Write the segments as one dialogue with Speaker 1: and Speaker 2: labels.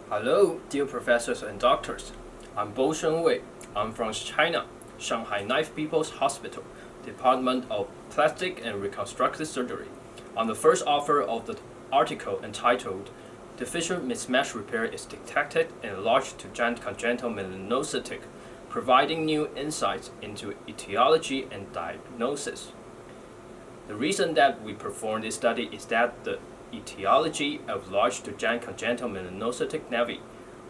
Speaker 1: Hello, dear professors and doctors. I'm Bo Shenwei. I'm from China, Shanghai Knife People's Hospital, Department of Plastic and Reconstructive Surgery. I'm the first author of the article entitled Deficient Mismatch Repair is Detected in Large to Giant Congenital Melanocytic, providing new insights into etiology and diagnosis. The reason that we performed this study is that the etiology of large to giant congenital melanocytic naevi,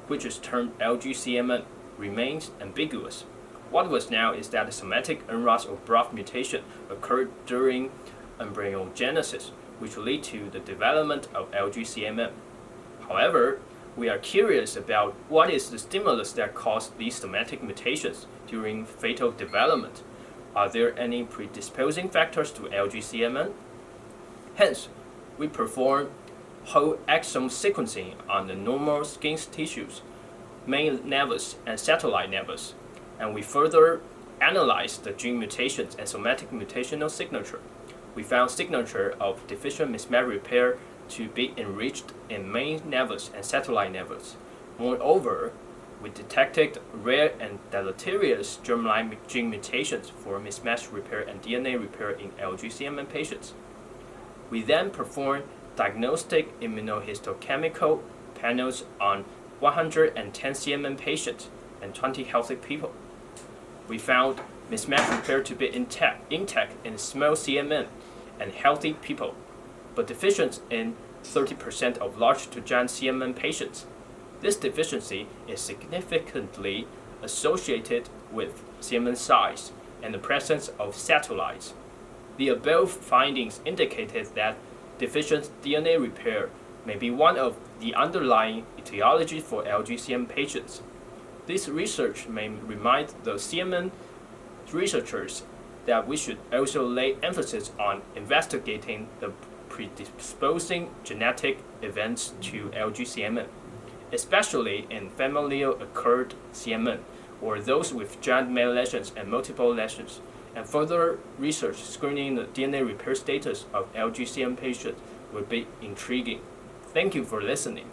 Speaker 1: which is termed LGCMN, remains ambiguous. What was now is that a somatic NRAS or BRAF mutation occurred during embryogenesis, which lead to the development of LGCMN. However, we are curious about what is the stimulus that caused these somatic mutations during fetal development. Are there any predisposing factors to LGCMN? Hence, we perform whole exome sequencing on the normal skin tissues, main nevus and satellite nevus, and we further analyzed the gene mutations and somatic mutational signature. We found signature of deficient mismatch repair to be enriched in main nevus and satellite nevus. Moreover, we detected rare and deleterious germline gene mutations for mismatch repair and DNA repair in LGCMN patients. We then performed diagnostic immunohistochemical panels on 110 CMN patients and 20 healthy people. We found mismatch repair to be intact in small CMN and healthy people, but deficient in 30% of large to giant CMN patients. This deficiency is significantly associated with CMN size and the presence of satellites. The above findings indicated that deficient DNA repair may be one of the underlying etiologies for LGCM patients. This research may remind the CMN researchers that we should also lay emphasis on investigating the predisposing genetic events to LGCMN, especially in familial occurred CMN or those with giant male lesions and multiple lesions, and further research screening the DNA repair status of LGCM patients would be intriguing. Thank you for listening.